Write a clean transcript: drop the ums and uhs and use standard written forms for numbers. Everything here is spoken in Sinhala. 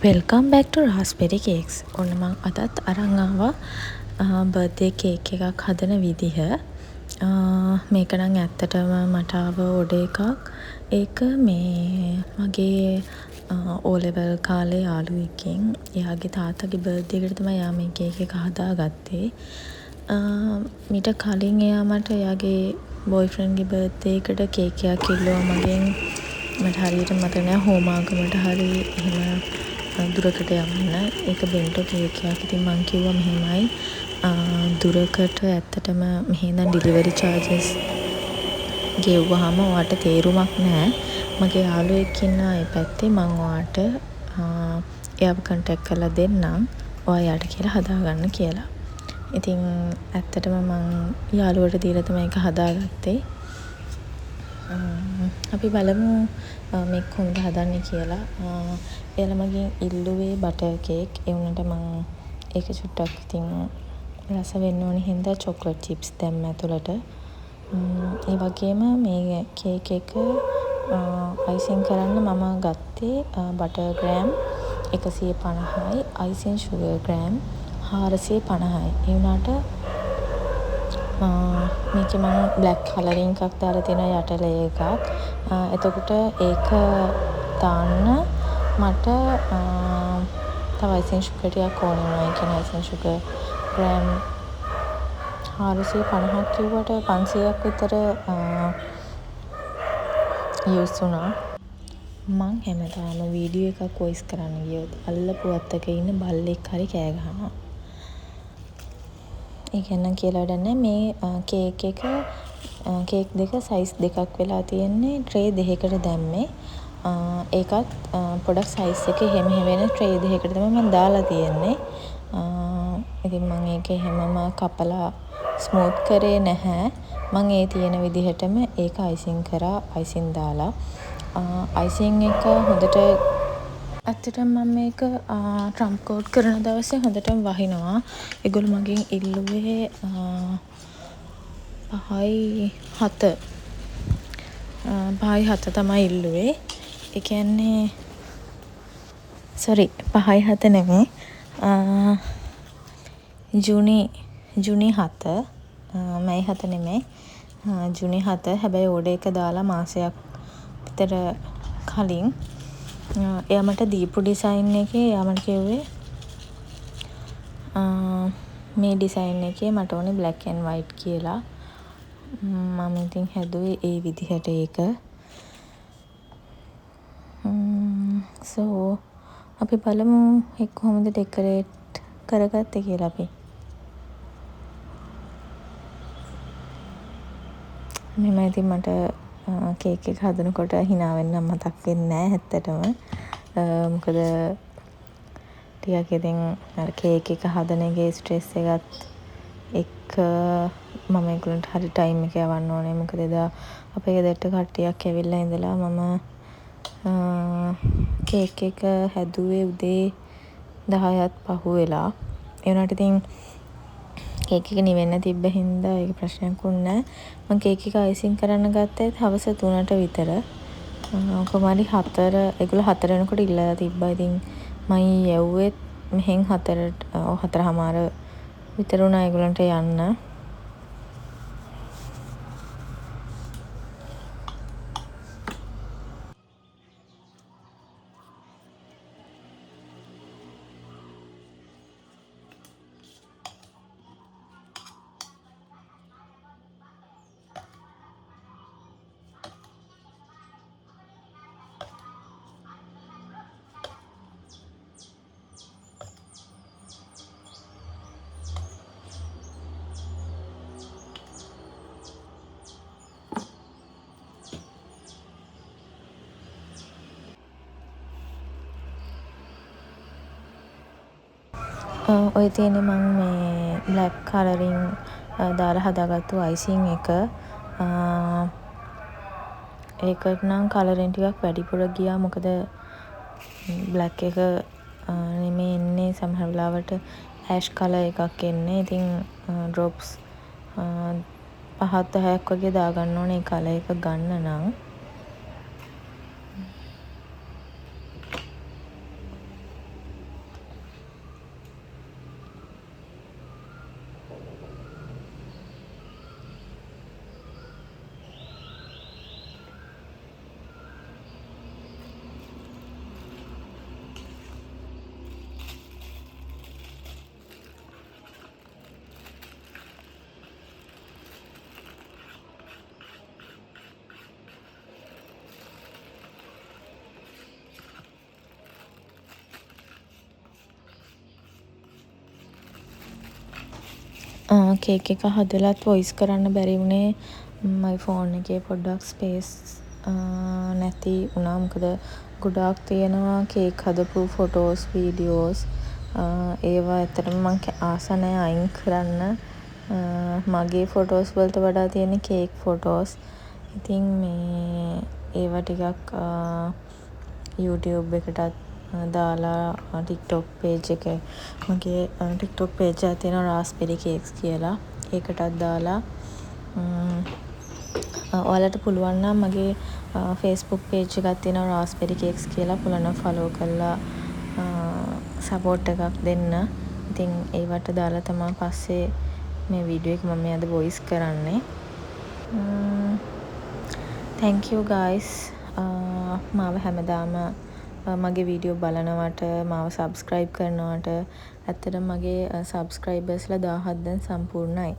වෙල්කම් බැක් ටු රාස්බෙරි කේක්ස්. ඔන්න මං අදත් අරන් ආවා බර්ත්ඩේ කේක් එකක් හදන විදිහ. මේක නම් ඇත්තටම මට ආව ඕඩර් එකක්. ඒක මේ මගේ O level කාලේ යාළුවෙක්ගෙන්. එයාගේ තාත්තගේ බර්ත්ඩේ එකට තමයි එයා මේ කේක් එක හදාගත්තේ. මීට කලින් එයා මට එයාගේ බොයිෆ්‍රෙන්ඩ්ගේ බර්ත්ඩේ එකට කේක් එකක් ඉල්ලුවා මගෙන්. මට හරියට මතක නෑ හෝමාගමට හරි එහෙම දුරකට යන්න. ඒක බෙන්ටෝ කේක් එකක්. ඉතින් මං කිව්වා මෙහෙමයි දුරකට ඇත්තටම මෙහෙ ඉඳන් ඩිලිවරි චාර්ජස් ගෙව්වහම ඔයාට තේරුමක් නෑ. මගේ යාළුවෙක් ඉන්නවා ඒ පැත්තේ. මං ඔයාට එයාව කන්ටැක්ට් කරලා දෙන්නම්. ඔයා එයාට කියලා හදාගන්න කියලා. ඉතින් ඇත්තටම මං යාළුවට දීලා තමයි ඒක හදාගත්තේ. අපි බලමු මේක කොහොමද හදන්නේ කියලා. එයාලා මගෙන් ඉල්ලුවේ බටර් කේක්. ඒ වුණාට මං ඒක චුට්ටක් ඉතින් රස වෙන්න ඕනේ හින්දා චොක්ලට් චිප්ස් දැම්ම ඇතුළට. ඒ වගේම මේ කේක් එක අයිසිං කරන්න මම ගත්තේ බටර් ග්‍රෑම් 150යි අයිසිං සුගර් ග්‍රෑම් 450යි. ඒ වුණාට මේකේ මම බ්ලැක් කලරින් එකක් දාලා තියෙනවා යට ලේ එකක්. එතකොට ඒක දාන්න මට තව අයිසිං සුගර් ටිකක් ඕන වුණා. ඒ කියන්නේ අයිසිං සුගර් ග්‍රෑම් 450ක් කිව්වට 500ක් විතර යූස් වුණා. මං හැමදාම වීඩියෝ එකක් වොයිස් කරන්න ගියොත් අල්ලපු අත්තක ඉන්න බල්ලෙක් හරි කෑ ගහනවා. ඒ කියන්නම් කියලා වැඩක් නැහැ. මේ කේක් එක කේක් දෙක සයිස් දෙකක් වෙලා තියෙන්නේ. ට්‍රේ දෙකකට දැම්මේ. ඒකත් පොඩක් සයිස් එක එහෙම වෙන ට්‍රේ දෙකකට තමයි මම දාලා තියෙන්නේ. ඉතින් මම ඒක හැමම කපලා ස්මූත් කරේ නැහැ. මම ඒ තියෙන විදිහටම ඒක අයිසිං කරා. අයිසිං දාලා අයිසිං එක හොඳට ඇත්තටම මම මේක ට්‍රම්ප් කෝට් කරන දවසේ හොඳටම වහිනවා. ඒගොල්ලෝ මගෙන් ඉල්ලුවේ 5.7 5.7 තමයි ඉල්ලුවේ. ඒ කියන්නේ 5.7 නෙමෙයි ජුනි 7 මැයි 7 නෙමෙයි ජුනි 7. හැබැයි ඕඩර් එක දාලා මාසයක් විතර කලින් එයා මට දීපු ඩිසයින් එකේ එයා මට කිව්වේ මේ ඩිසයින් එකේ මට ඕනේ බ්ලැක් ඇන්ඩ් වයිට් කියලා. මම ඉතින් හැදුවේ ඒ විදිහට ඒක. සෝ අපි බලමු ඒක කොහොමද ඩෙකොරේට් කරගත්තේ කියලා අපි. මෙහෙම ඉතින් මට කේක් එක හදනකොට hina වෙන්න මතක් වෙන්නේ නැහැ ඇත්තටම. මොකද ටිකක් ඉතින් අර කේක් එක හදන එකේ ස්ට්‍රෙස් එකත් එක්ක මම ඒගොල්ලන්ට හරි ටයිම් එක යවන්න ඕනේ. මොකද එදා අපේ ගෙදරට කට්ටියක් ඇවිල්ලා ඉඳලා මම කේක් එක හැදුවේ උදේ 10ත් පහු වෙලා. ඒ වුණාට ඉතින් කේක් එක නිවෙන්න තිබ්බ හින්දා ඒක ප්‍රශ්නයක් වුණේ නැහැ. මම කේක් එක අයිසිං කරන්න ගත්තේ හවස 3ට විතර. කොහමරි 4 ඒගොල්ලෝ 4 වෙනකොට ඉල්ලලා තිබ්බා. ඉතින් මම යවුවෙත් මෙහෙන් 4ට 4:00 විතර වුණා ඒගොල්ලන්ට යන්න. ඔය තියෙන්නේ මම මේ බ්ලැක් කලරින් දාලා හදාගත්තු අයිසිං එක. ඒකට නම් කලරින් ටිකක් වැඩිපුර ගියා. මොකද බ්ලැක් එක නෙමෙයි එන්නේ සමහර වෙලාවට ඇෂ් කලර් එකක් එන්නේ. ඉතින් ඩ්‍රොප්ස් 5-10ක් වගේ දාගන්න ඕනේ කලර් එක ගන්න නම්. කේක් එක හදලත් වොයිස් කරන්න බැරි වුණේ මගේ ෆෝන් එකේ පොඩ්ඩක් ස්පේස් නැති වුණා. මොකද ගොඩාක් තියෙනවා කේක් හදපු ෆොටෝස් වීඩියෝස්. ඒවා ඇත්තටම මං ආස නෑ අයින් කරන්න. මගේ ෆොටෝස් වලට වඩා තියෙන්නේ කේක් ෆොටෝස්. ඉතින් මේ ඒවා ටිකක් YouTube එකටත් දාලා TikTok page එකේ මගේ TikTok page එකක් තියෙනවා රාස්බෙරි කේක්ස් කියලා. ඒකටත් දාලා ඔයාලට පුළුවන් නම් මගේ Facebook page එකක් තියෙනවා රාස්බෙරි කේක්ස් කියලා. පුළුවන් නම් follow කරලා support එකක් දෙන්න. ඉතින් ඒවට දාලා තමයි පස්සේ මේ වීඩියෝ එක මම අද voice කරන්නේ. thank you guys. මාව හැමදාම මගේ වීඩියෝ බලනවට මාව subscribe කරනවට ඇත්තටම මගේ subscribersලා 17 දැන් සම්පූර්ණයි.